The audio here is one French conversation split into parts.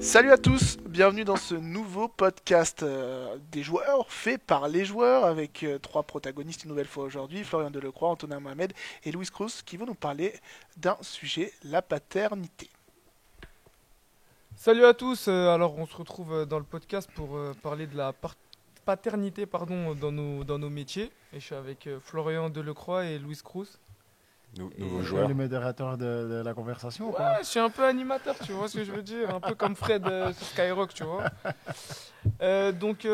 Salut à tous, bienvenue dans ce nouveau podcast des joueurs, fait par les joueurs, avec trois protagonistes une nouvelle fois aujourd'hui, Florian Delecroix, Antonin Mohamed et Louis Cruz, qui vont nous parler d'un sujet, la paternité. Salut à tous, alors on se retrouve dans le podcast pour parler de la paternité dans nos métiers. Et je suis avec Florian Delecroix et Louis Cruz. Nouveau Tu es joueur. le modérateur de la conversation ou Ouais, pas? je suis un peu animateur, tu vois ce que je veux dire, un peu comme Fred sur Skyrock, tu vois.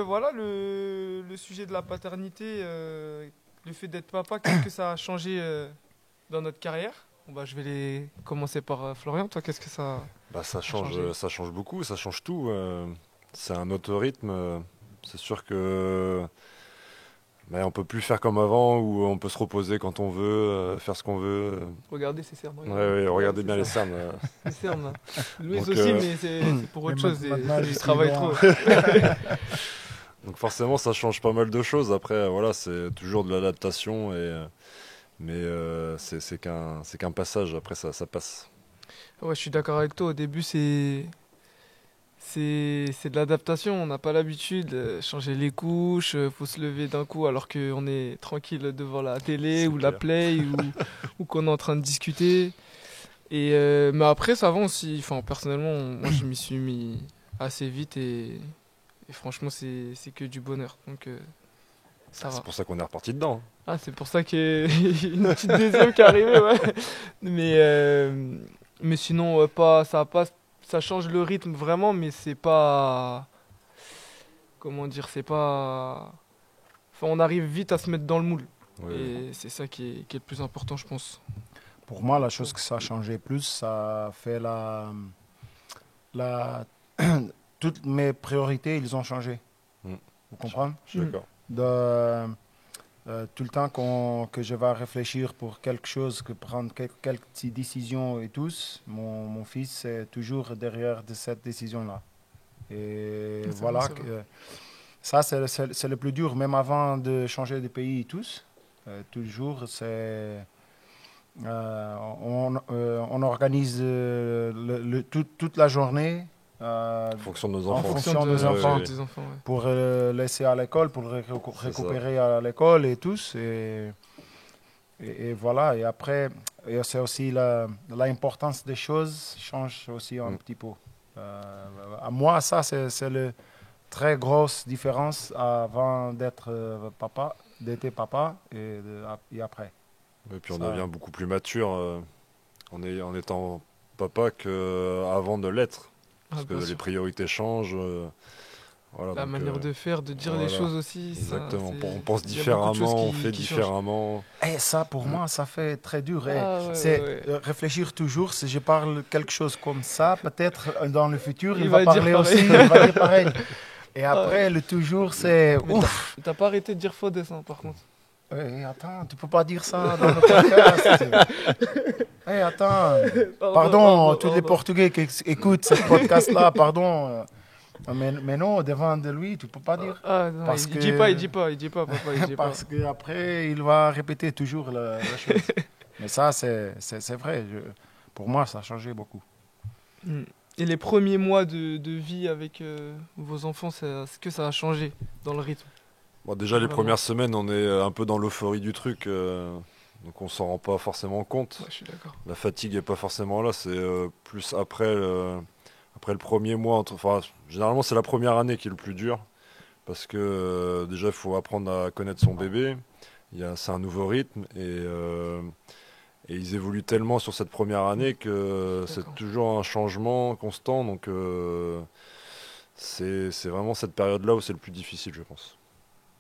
Voilà, le sujet de la paternité, le fait d'être papa, qu'est-ce que ça a changé dans notre carrière? Je vais commencer par Florian, toi qu'est-ce que ça... Ça changé. ça change beaucoup, ça change tout. C'est un autre rythme. C'est sûr que on peut plus faire comme avant où on peut se reposer quand on veut, faire ce qu'on veut. Regardez ces cernes. Ouais, regardez bien les ça. cernes. Les cernes, là. Louis Donc, aussi, mais c'est pour autre Mais chose. maintenant, Il je travaille suis trop. loin. Donc forcément, ça change pas mal de choses. Après, voilà, c'est toujours de l'adaptation mais c'est qu'un passage. Après, ça passe. Ouais, je suis d'accord avec toi. Au début, c'est de l'adaptation. On n'a pas l'habitude. Changer les couches, faut se lever d'un coup alors qu'on est tranquille devant la télé C'est ou la clair. play ou qu'on est en train de discuter. Mais après, ça va aussi. Enfin, personnellement, moi, je m'y suis mis assez vite et franchement, c'est que du bonheur. Donc, ça va. C'est pour ça qu'on est reparti dedans. Ah, c'est pour ça qu'il y a une petite deuxième qui est arrivée, ouais. Mais sinon, ça change le rythme vraiment, mais c'est pas, comment dire, c'est pas, enfin, on arrive vite à se mettre dans le moule. Ouais. Et c'est ça qui est le plus important, je pense. Pour moi, la chose que ça a changé plus, ça fait la... Toutes mes priorités, ils ont changé. Mm. Vous comprenez? Je suis d'accord. Tout le temps que je vais réfléchir pour quelque chose, que prendre quelques petites décisions et tout, mon fils est toujours derrière de cette décision-là. Et C'est voilà, vrai, c'est vrai. ça c'est le plus dur, même avant de changer de pays et tous. Toujours, on organise toute la journée En fonction de nos en enfants. fonction des enfants. Des enfants, ouais. Pour laisser à l'école, pour le récupérer à l'école et tous. Et voilà, et après, c'est aussi l'importance des choses change aussi un petit peu. À moi, ça, c'est la très grosse différence avant d'être papa et après. Et puis on Ça- devient beaucoup plus mature en étant papa qu'avant de l'être. Parce Ah, que bien les sûr. priorités changent. Voilà, La donc, manière de faire, de dire les voilà, choses aussi. ça, exactement. c'est- On pense il y a beaucoup de choses différemment, on qui fait changent. différemment. Et ça, pour moi, ça fait très dur. Ah, ouais, C'est ouais. réfléchir toujours. Si je parle quelque chose comme ça, peut-être dans le futur, Il il va va dire parler pareil. aussi, il va dire pareil. Et Ah, après, le toujours, c'est Mais ouf. t'as pas arrêté de dire faux dessin, par contre. Attends, tu peux pas dire ça dans le podcast. Attends. Pardon, tous les Portugais qui écoutent ce podcast-là, pardon. Mais non, devant de lui, tu peux pas dire. Ah, non, Parce il que- dit pas, papa, il dit pas. Parce qu'après, il va répéter toujours la chose. Mais ça, c'est vrai. Pour moi, ça a changé beaucoup. Mm. Et les premiers mois de vie avec vos enfants, est-ce que ça a changé dans le rythme? Bon, déjà, les Vraiment. premières semaines, on est un peu dans l'euphorie du truc. Donc on s'en rend pas forcément compte. Ouais, je suis d'accord. La fatigue est pas forcément là. C'est plus après le premier mois. Enfin, généralement, c'est la première année qui est le plus dur. Parce que déjà, il faut apprendre à connaître son bébé. C'est un nouveau rythme. Et ils évoluent tellement sur cette première année que c'est D'accord. toujours un changement constant. Donc c'est vraiment cette période-là où c'est le plus difficile, je pense.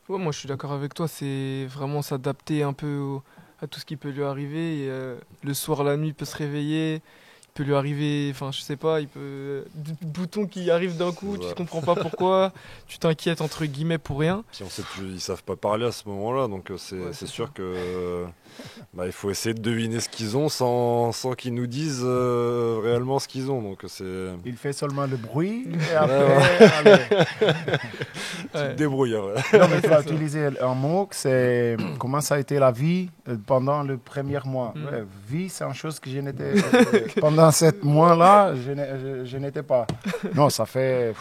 Ouais, moi je suis d'accord avec toi, c'est vraiment s'adapter un peu à tout ce qui peut lui arriver. Et, le soir, la nuit, il peut se réveiller, il peut lui arriver, enfin je sais pas, il peut. Des boutons qui arrivent d'un coup, tu Ouais. ne comprends pas pourquoi, tu t'inquiètes entre guillemets pour rien. Puis on sait qu'ils savent pas parler à ce moment-là, donc c'est Ouais, c'est c'est sûr ça. que il faut essayer de deviner ce qu'ils ont sans qu'ils nous disent réellement ce qu'ils ont. Donc c'est Il fait seulement le bruit et Ouais, après, allez. tu Ouais. te débrouilles. Ouais. Non, mais tu vas utiliser un mot, c'est comment ça a été la vie pendant le premier mois. Mm. Ouais, vie, c'est une chose que je n'étais pendant pendant 7 mois-là, je n'étais pas. Non, ça fait...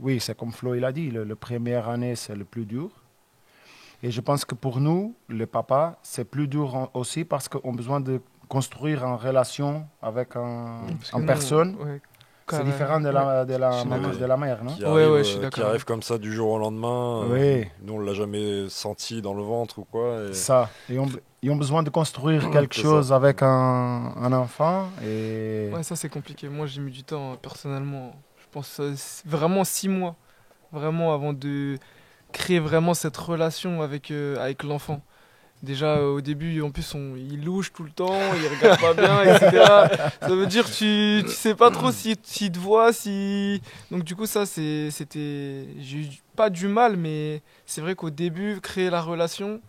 oui, c'est comme Flo il a dit, la première année, c'est le plus dur. Et je pense que pour nous, le papa, c'est plus dur aussi parce qu'on a besoin de construire une relation avec une personne. Ouais, C'est différent de la mère, non? Je suis d'accord. Qui arrive comme ça du jour au lendemain. Oui. Nous, on l'a jamais senti dans le ventre ou quoi. Ça. Et ils ont besoin de construire quelque chose avec un enfant. Et... Ouais, ça c'est compliqué. Moi, j'ai mis du temps, personnellement. Je pense vraiment 6 mois. Vraiment, avant de créer vraiment cette relation avec l'enfant. Déjà, au début, en plus, il louche tout le temps, il regarde pas bien, etc. Ça veut dire que tu sais pas trop s'il te voit, si... Donc du coup, ça, c'était... J'ai eu pas du mal, mais c'est vrai qu'au début, créer la relation,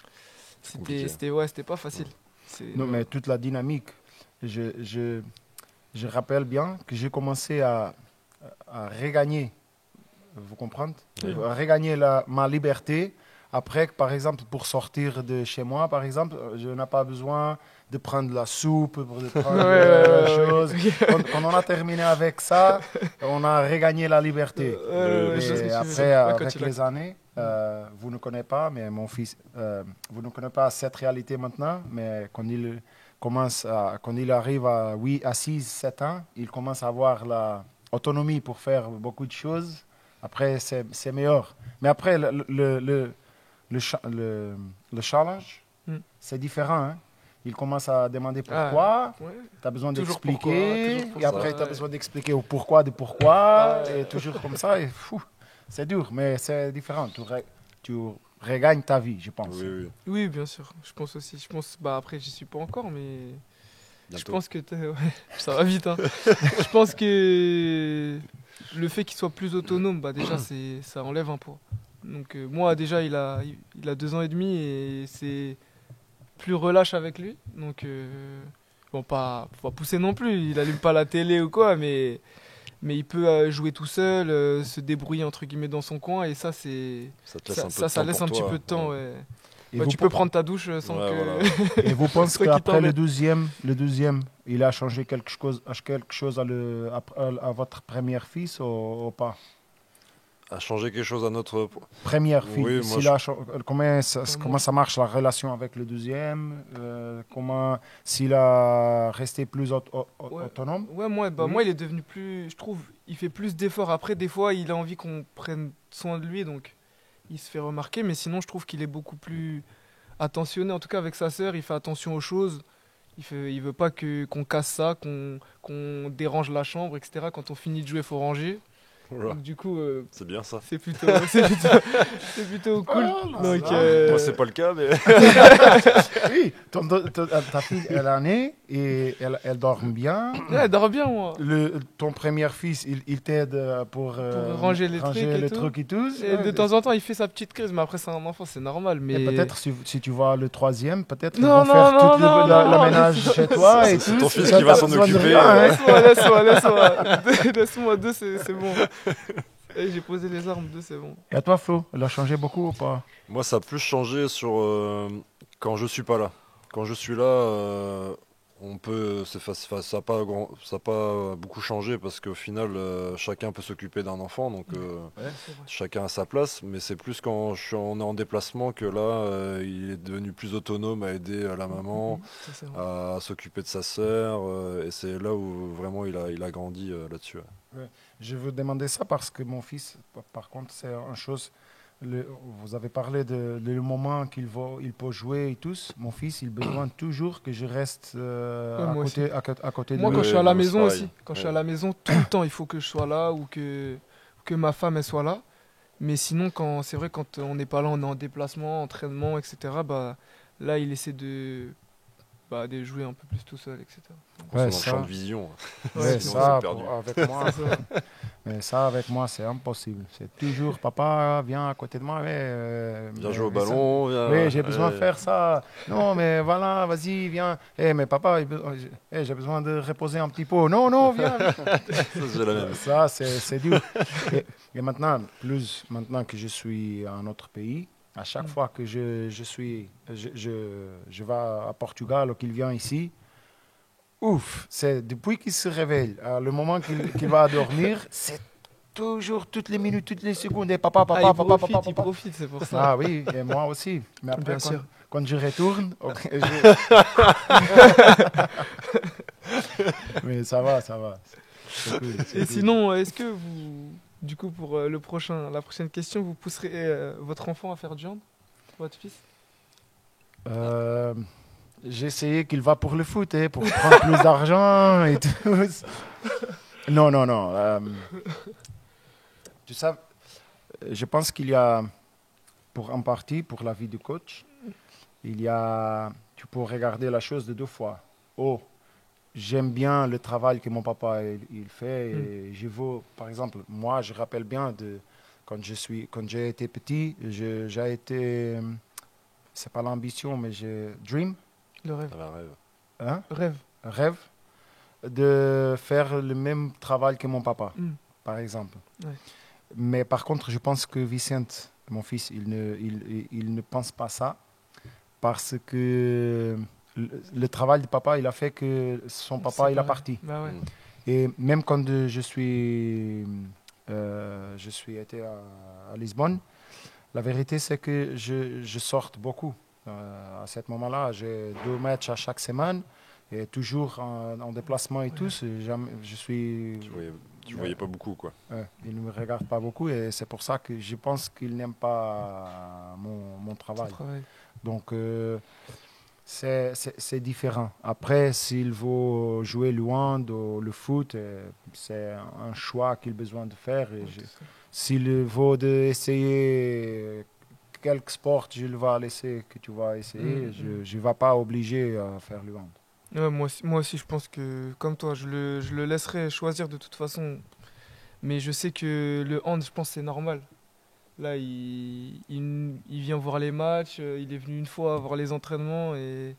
c'était pas facile. Non, mais toute la dynamique. Je rappelle bien que j'ai commencé à regagner, vous comprenez? À regagner ma liberté. Après, par exemple, pour sortir de chez moi, par exemple, je n'ai pas besoin de prendre la soupe, de prendre la chose. Quand on a terminé avec ça, on a regagné la liberté. Et après, avec les années, vous ne connaissez pas, mais mon fils, vous ne connaissez pas cette réalité maintenant, mais quand il arrive à 6, 7 ans, il commence à avoir l'autonomie pour faire beaucoup de choses. Après, c'est meilleur. Mais après, le challenge, c'est différent. Hein? Il commence à demander pourquoi. Tu as besoin d'expliquer. Et après, tu as besoin d'expliquer au pourquoi. Et toujours comme ça. Et, c'est dur, mais c'est différent. Tu regagnes ta vie, je pense. Oui, bien sûr. Je pense aussi. Après, j'y suis pas encore, mais... Bientôt. Je pense que... ça va vite. Hein. Je pense que le fait qu'il soit plus autonome, déjà, ça enlève un poids. Donc moi déjà il a 2 ans et demi et c'est plus relâche avec lui. Donc bon, pas pousser non plus, il allume pas la télé ou quoi, mais il peut jouer tout seul, se débrouiller entre guillemets dans son coin et ça laisse un petit peu de temps. Ouais. Tu peux prendre ta douche sans que... Voilà. Et vous pensez qu'après le deuxième, il a changé quelque chose à votre premier fils ou pas? À changer quelque chose à notre première fille. Comment ça marche la relation avec le deuxième? S'il a resté plus autonome? Ouais, moi il est devenu plus, je trouve, il fait plus d'efforts. Après, des fois, il a envie qu'on prenne soin de lui, donc il se fait remarquer. Mais sinon, je trouve qu'il est beaucoup plus attentionné. En tout cas, avec sa sœur, il fait attention aux choses. Il veut pas qu'on casse ça, qu'on dérange la chambre, etc. Quand on finit de jouer, il faut ranger. Donc, du coup, c'est bien ça. C'est plutôt cool. Donc, moi, c'est pas le cas, mais. Oui, ta fille, elle est née et elle dort bien. Ouais, elle dort bien, moi. Ton premier fils, il t'aide pour ranger les trucs et tout. Et de temps en temps, il fait sa petite crise, mais après, c'est un enfant, c'est normal. Mais et peut-être si tu vois le troisième, peut-être ils vont faire tout le ménage chez toi et tout. C'est ton fils qui va s'en occuper. Laisse-moi 2, c'est bon. Et j'ai posé les armes, 2, c'est bon. Et à toi, Flo, elle a changé beaucoup ou pas? Moi, ça a plus changé sur quand je suis pas là. Quand je suis là, ça n'a pas beaucoup changé parce qu'au final, chacun peut s'occuper d'un enfant, donc chacun a sa place. Mais c'est plus quand on est en déplacement que là, il est devenu plus autonome à aider la maman, à s'occuper de sa sœur. Et c'est là où vraiment il a grandi là-dessus. Ouais. Je veux demander ça parce que mon fils, par contre, c'est une chose. Vous avez parlé le moment qu'il peut jouer et tout. Mon fils, il a besoin toujours que je reste à côté de lui. Moi, quand je suis à la maison aussi, quand je suis à la maison, tout le temps, il faut que je sois là ou que ma femme elle soit là. Mais sinon, c'est vrai, quand on n'est pas là, on est en déplacement, entraînement, etc. Là, il essaie de jouer un peu plus tout seul, etc. Ouais, ça. Champ de vision. Ouais, ça, avec moi. Mais ça, avec moi, c'est impossible. C'est toujours, papa, viens à côté de moi. Viens jouer au ballon. Oui, j'ai besoin de faire ça. Non, mais voilà, vas-y, viens. Mais papa, j'ai besoin de reposer un petit peu. Non, viens. Ça, c'est dur. Et maintenant que je suis à un autre pays, à chaque fois que je vais à Portugal ou qu'il vient ici, ouf. C'est depuis qu'il se réveille, le moment qu'il va dormir, c'est toujours toutes les minutes, toutes les secondes. Et papa, il profite, c'est pour ça. Ah oui, et moi aussi. Mais après, quand je retourne, mais ça va. C'est cool, c'est cool. Sinon, est-ce que vous, du coup, pour la prochaine question, vous pousserez votre enfant à faire du hand, votre fils? J'ai essayé qu'il va pour le foot, pour prendre plus d'argent et tout. Non. Tu sais, je pense qu'il y a, en partie, pour la vie du coach, tu peux regarder la chose de deux fois. J'aime bien le travail que mon papa il fait. Et je veux, par exemple, moi, je rappelle bien quand j'ai été petit, j'ai été, c'est pas l'ambition, mais dream. Le rêve. Rêve. Rêve. Rêve de faire le même travail que mon papa, par exemple. Ouais. Mais par contre, je pense que Vicente, mon fils, il ne pense pas ça parce que le travail de papa, il a fait que son papa, il est parti. Bah ouais. Et même quand je suis été à Lisbonne, la vérité, c'est que je sorte beaucoup. À ce moment-là, j'ai 2 matchs à chaque semaine et toujours en déplacement et tout. Je suis... Tu voyais pas beaucoup, quoi. Il ne me regarde pas beaucoup et c'est pour ça que je pense qu'il n'aime pas mon travail. Donc, c'est différent. Après, s'il veut jouer le hand ou le foot, c'est un choix qu'il a besoin de faire. S'il veut essayer quelques sports, je le vais laisser que tu vas essayer. Je ne vais pas obliger à faire le hand. Ouais, moi aussi, je pense que, comme toi, je le laisserai choisir de toute façon. Mais je sais que le hand, je pense que c'est normal. Là, il vient voir les matchs, il est venu une fois voir les entraînements. Et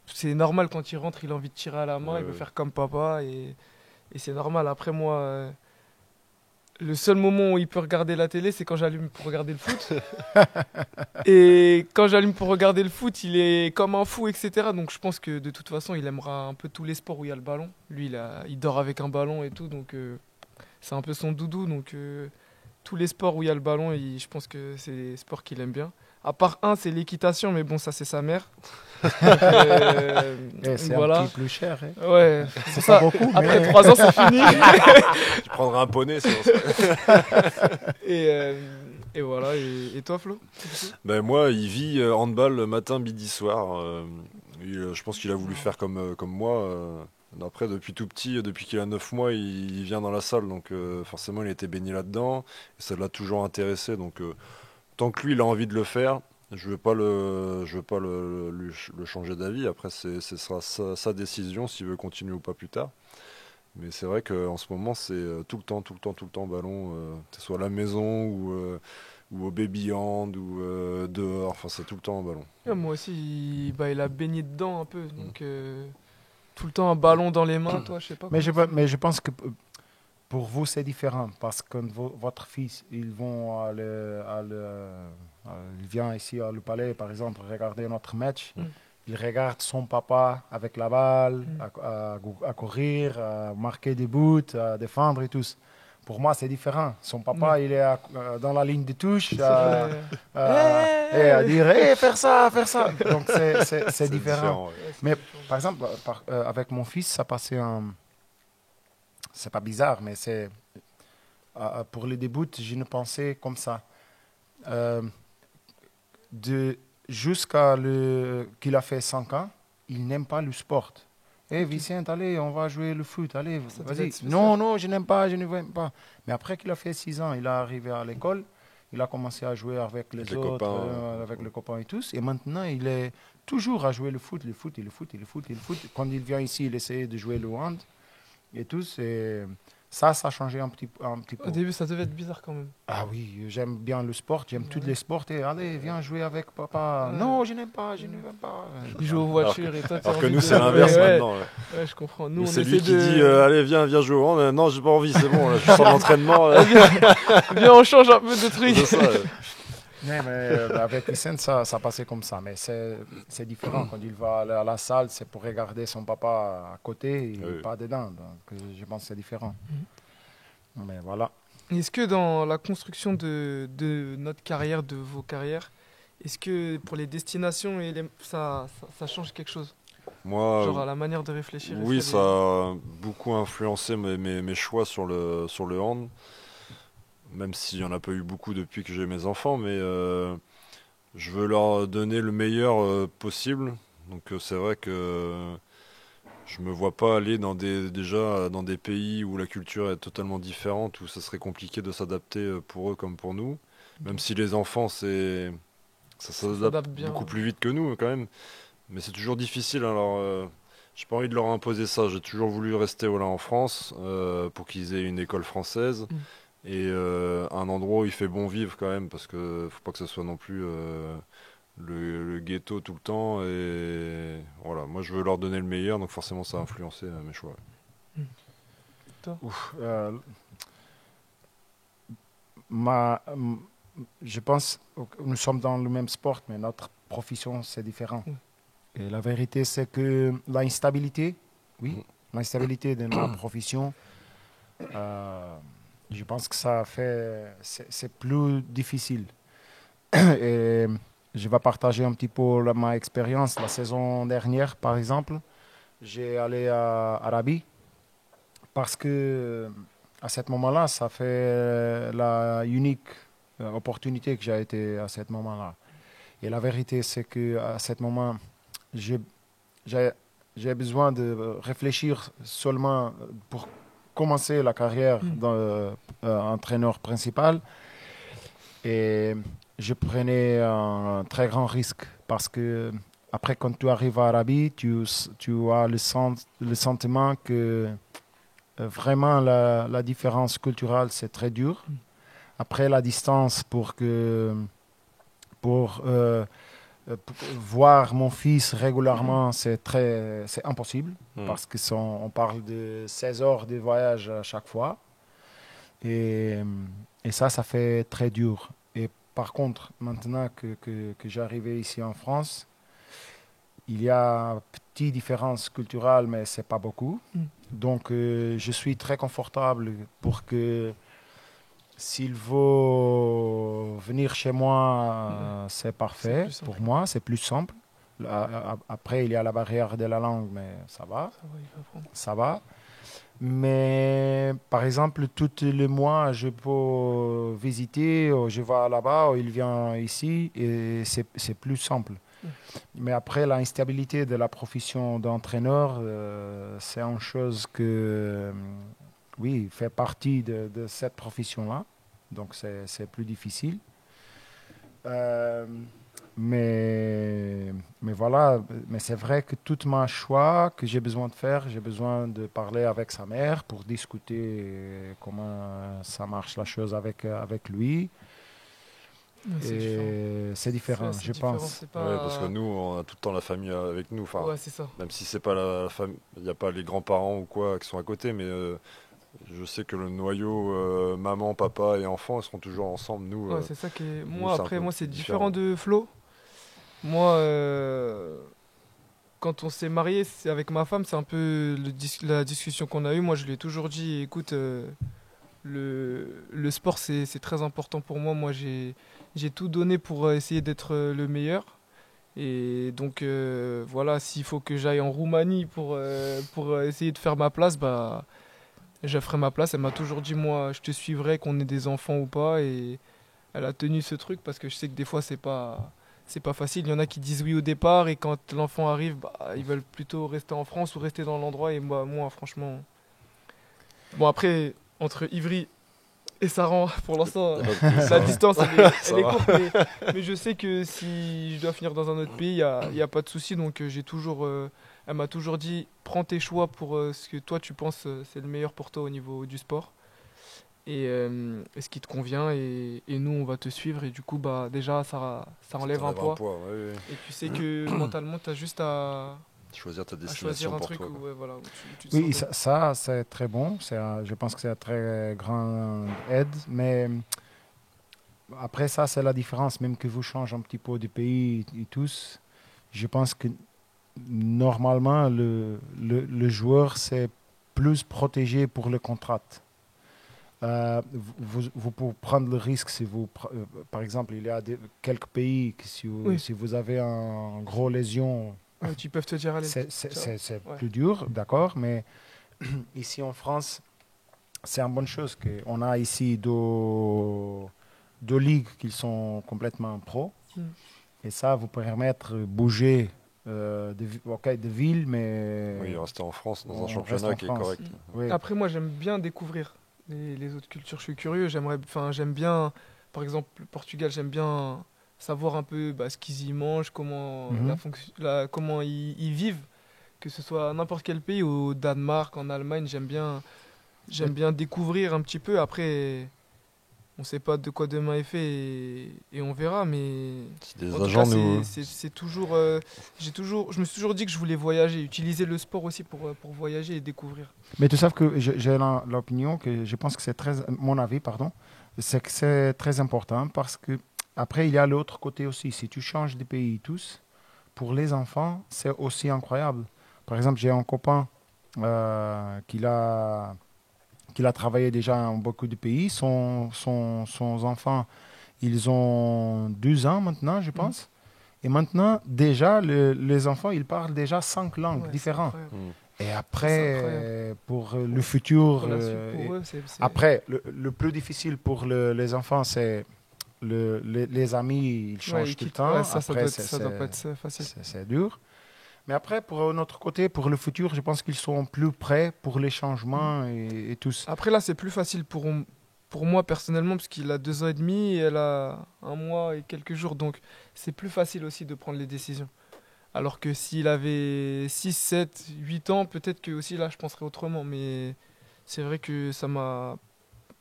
c'est normal, quand il rentre, il a envie de tirer à la main, il veut faire comme papa. Et c'est normal. Après, moi, le seul moment où il peut regarder la télé, c'est quand j'allume pour regarder le foot. Et quand j'allume pour regarder le foot, il est comme un fou, etc. Donc je pense que de toute façon, il aimera un peu tous les sports où il y a le ballon. Lui, il dort avec un ballon et tout, donc c'est un peu son doudou. Donc tous les sports où il y a le ballon, je pense que c'est des sports qu'il aime bien. À part c'est l'équitation, mais bon, ça c'est sa mère. C'est voilà. Un petit plus cher. Ouais, c'est ça. Pas beaucoup. Après 3 ans, c'est fini. Tu prendras un poney. Et voilà. Et toi, Flo? Moi, il vit handball matin, midi, soir. Je pense qu'il a voulu faire comme moi. Après, depuis tout petit, depuis qu'il a 9 mois, il vient dans la salle. Donc forcément, il a été baigné là-dedans. Et ça l'a toujours intéressé. Donc tant que lui, il a envie de le faire, je veux pas le changer d'avis. Après, ce sera sa décision s'il veut continuer ou pas plus tard. Mais c'est vrai qu'en ce moment, c'est tout le temps ballon, que ce soit à la maison ou au baby hand ou dehors. Enfin, c'est tout le temps en ballon. Moi aussi, il a baigné dedans un peu. Donc tout le temps un ballon dans les mains, toi, je sais pas. Mais je pense que pour vous, c'est différent parce que votre fils, il vient ici à le palais, par exemple, regarder notre match. Il regarde son papa avec la balle, à courir, à marquer des buts, à défendre et tout. Pour moi, c'est différent. Son papa, il est dans la ligne de touche et à dire hey, faire ça. Donc, c'est différent. Mais par exemple, avec mon fils, ça passait c'est pas bizarre, mais c'est pour les débuts, je ne pensais comme ça. Jusqu'à qu'il a fait 5 ans, il n'aime pas le sport. Vicente, allez, on va jouer le foot, allez, vas-y. Non, je n'aime pas, je ne veux pas. Mais après qu'il a fait 6 ans, il est arrivé à l'école, il a commencé à jouer avec les autres, copains, avec les copains et tous. Et maintenant, il est toujours à jouer le foot. Quand il vient ici, il essaie de jouer le hand et tout. Ça a changé un petit peu. Au début, ça devait être bizarre quand même. Ah oui, j'aime bien le sport, j'aime tous les sports. Et allez, viens jouer avec papa. Non, je n'aime pas, je ne veux pas. Il joue aux voitures et toi, alors que nous, c'est l'inverse maintenant. Ouais, je comprends. Nous, c'est lui qui dit allez, viens jouer au hand. Non, j'ai pas envie, c'est bon, là, je suis sur l'entraînement. Viens, on change un peu de trucs. C'est ça, Mais avec Hussein, ça passait comme ça. Mais c'est différent. Quand il va aller à la salle, c'est pour regarder son papa à côté et pas dedans. Donc, je pense que c'est différent. Mais voilà. Est-ce que dans la construction de notre carrière, de vos carrières, est-ce que pour les destinations, ça change quelque chose? Moi, Genre à la manière de réfléchir? oui, ça a beaucoup influencé mes choix sur le hand. Même s'il n'y en a pas eu beaucoup depuis que j'ai mes enfants, mais je veux leur donner le meilleur possible. Donc c'est vrai que je me vois pas aller déjà dans des pays où la culture est totalement différente, où ça serait compliqué de s'adapter pour eux comme pour nous. Même si les enfants, ça s'adapte beaucoup plus vite que nous quand même. Mais c'est toujours difficile, alors j'ai pas envie de leur imposer ça. J'ai toujours voulu rester en France pour qu'ils aient une école française et un endroit où il fait bon vivre quand même, parce que faut pas que ce soit non plus le ghetto tout le temps. Et voilà, moi je veux leur donner le meilleur, donc forcément ça a influencé mes choix. Je pense que nous sommes dans le même sport, mais notre profession c'est différent. Et la vérité, c'est que l'instabilité de ma profession, je pense que c'est plus difficile. Et je vais partager un petit peu ma expérience. La saison dernière, par exemple, j'ai allé à Arabie parce que à ce moment-là, ça fait la unique opportunité que j'ai été à ce moment-là. Et la vérité, c'est que à ce moment, j'ai besoin de réfléchir seulement pour commencer la carrière d'entraîneur principal. Et je prenais un très grand risque parce que après, quand tu arrives à Arabie, tu as le sentiment que vraiment la différence culturelle, c'est très dur. Après, la distance pour voir mon fils régulièrement, c'est impossible parce qu'on parle de 16 heures de voyage à chaque fois. Et ça fait très dur. Et par contre, maintenant que j'arrive ici en France, il y a petites différences culturelles, mais ce n'est pas beaucoup. Donc, je suis très confortable pour que s'il veut venir chez moi, c'est parfait. Pour moi, c'est plus simple. Après, il y a la barrière de la langue, mais ça va. Ça va. Mais par exemple, tous les mois, je peux visiter, ou je vais là-bas, ou il vient ici, et c'est plus simple. Mais après, l'instabilité de la profession d'entraîneur, c'est une chose que, oui, fait partie de cette profession-là. Donc, c'est plus difficile. Mais voilà, mais c'est vrai que tout mon choix que j'ai besoin de faire, j'ai besoin de parler avec sa mère pour discuter comment ça marche la chose avec lui. C'est différent, je pense. Pas... Ouais, parce que nous, on a tout le temps la famille avec nous. Ouais, c'est ça. Même si c'est pas la famille, il n'y a pas les grands-parents ou quoi qui sont à côté, mais je sais que le noyau maman, papa et enfants, ils seront toujours ensemble. Nous, ouais, c'est ça qui est. Moi, après, c'est différent de Flo. Moi, quand on s'est marié avec ma femme, c'est un peu la discussion qu'on a eue. Moi, je lui ai toujours dit, écoute, le sport, c'est très important pour moi. Moi, j'ai tout donné pour essayer d'être le meilleur. Et donc, voilà, s'il faut que j'aille en Roumanie pour essayer de faire ma place, bah, je ferai ma place. Elle m'a toujours dit, moi, je te suivrai, qu'on ait des enfants ou pas. Et elle a tenu ce truc parce que je sais que des fois, c'est pas facile. Il y en a qui disent oui au départ et quand l'enfant arrive, bah, ils veulent plutôt rester en France ou rester dans l'endroit. Et moi, franchement... Bon, après, entre Ivry et Saran, pour l'instant, la distance, elle est courte. Mais je sais que si je dois finir dans un autre pays, il n'y a pas de souci. Donc, elle m'a toujours dit, prends tes choix pour ce que toi, tu penses c'est le meilleur pour toi au niveau du sport. Et ce qui te convient et nous on va te suivre et du coup bah déjà ça enlève un poids, ouais. Et tu sais que mentalement tu as juste à choisir ta destination pour toi. Voilà, oui, ça c'est très bon, je pense que c'est une très grande aide, mais après ça, c'est la différence. Même que vous changez un petit peu de pays et tous, je pense que normalement, le joueur, c'est plus protégé pour le contrat. Vous pouvez prendre le risque si vous, par exemple, il y a quelques pays que si vous avez un gros lésion, tu peux te dire allez. C'est plus dur, d'accord, mais ici en France, c'est une bonne chose qu'on a ici deux ligues qui sont complètement pro, et ça vous permettre de bouger de ville, mais oui, rester en France dans un championnat qui est correct. Oui. Après, moi, j'aime bien découvrir les autres cultures. Je suis curieux. J'aime bien, par exemple, le Portugal. J'aime bien savoir un peu ce qu'ils y mangent, comment comment ils vivent, que ce soit n'importe quel pays, au Danemark, en Allemagne. J'aime bien découvrir un petit peu. Après, on ne sait pas de quoi demain est fait et on verra, mais des agents c'est toujours, je me suis toujours dit que je voulais voyager, utiliser le sport aussi pour voyager et découvrir. Mais tu sais que j'ai l'opinion que je pense que c'est mon avis, pardon, c'est que c'est très important parce que après il y a l'autre côté aussi. Si tu changes de pays tous, pour les enfants, c'est aussi incroyable. Par exemple, j'ai un copain qui a travaillé déjà dans beaucoup de pays. Son enfant, ils ont 12 ans maintenant, je pense. Et maintenant, déjà, les enfants, ils parlent déjà 5 langues différentes. Et après, pour le futur, après, le plus difficile pour les enfants, c'est les amis, ils changent tout le temps. Après, ça doit pas être facile. C'est dur. Mais après, pour notre côté, pour le futur, je pense qu'ils sont plus prêts pour les changements et tout ça. Après, là, c'est plus facile pour moi personnellement, parce qu'il a 2 ans et demi et elle a 1 mois et quelques jours. Donc, c'est plus facile aussi de prendre les décisions. Alors que s'il avait 6, 7, 8 ans, peut-être que aussi là, je penserais autrement. Mais c'est vrai que ça a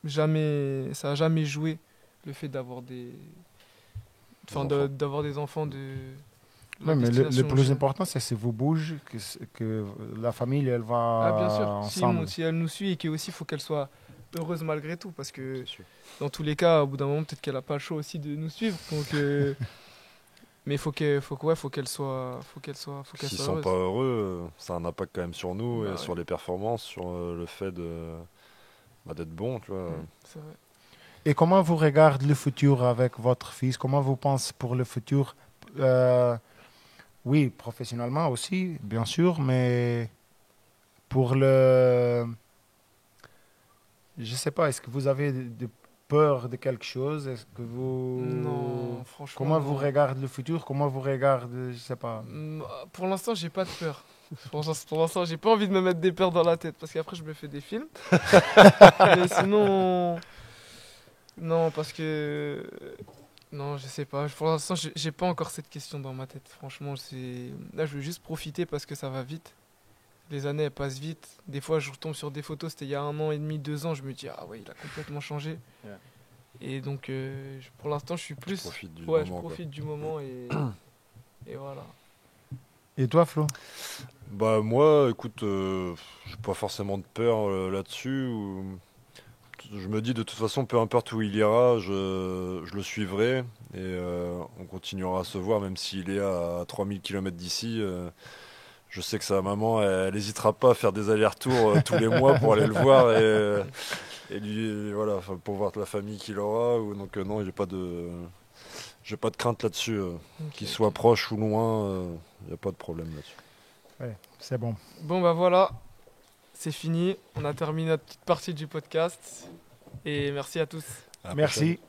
jamais joué le fait d'avoir d'avoir des enfants de... Oui, mais le plus important, c'est si vous bougez, que la famille, elle va bien sûr. ensemble. Si elle nous suit et qu'aussi, il faut qu'elle soit heureuse malgré tout. Parce que dans tous les cas, au bout d'un moment, peut-être qu'elle n'a pas le choix aussi de nous suivre. Donc, mais il faut qu'elle soit S'ils ne sont heureuse. pas heureux, ça a un impact quand même sur nous et sur les performances, sur le fait d'être bon. Tu vois. C'est vrai. Et comment vous regardez le futur avec votre fils? Comment vous pensez pour le futur? Oui, professionnellement aussi, bien sûr, mais pour je ne sais pas, est-ce que vous avez de peur de quelque chose? Est-ce que vous... Non, franchement. Comment vous regardez le futur? Comment vous regardez, je sais pas. Pour l'instant, j'ai pas de peur. Pour l'instant, j'ai pas envie de me mettre des peurs dans la tête, parce qu'après, je me fais des films. Mais sinon... Non, parce que... Non, je sais pas. Pour l'instant, j'ai pas encore cette question dans ma tête. Franchement, là, je veux juste profiter parce que ça va vite. Les années, elles passent vite. Des fois, je retombe sur des photos, c'était il y a 1 an et demi, 2 ans. Je me dis, ah ouais, il a complètement changé. Yeah. Et donc, pour l'instant, je suis plus... Je profite du moment et voilà. Et toi, Flo? Bah, moi, écoute, j'ai pas forcément de peur là-dessus. Je me dis de toute façon, peu importe où il ira, je le suivrai et on continuera à se voir, même s'il est à 3000 km d'ici. Je sais que sa maman, elle n'hésitera pas à faire des allers-retours tous les mois pour aller le voir et lui, voilà, pour voir la famille qu'il aura. Donc non, j'ai pas de crainte là-dessus. Qu'il soit proche ou loin, il n'y a pas de problème là-dessus. Ouais, c'est bon. Bon, bah voilà. C'est fini, on a terminé notre petite partie du podcast et merci à tous. Merci.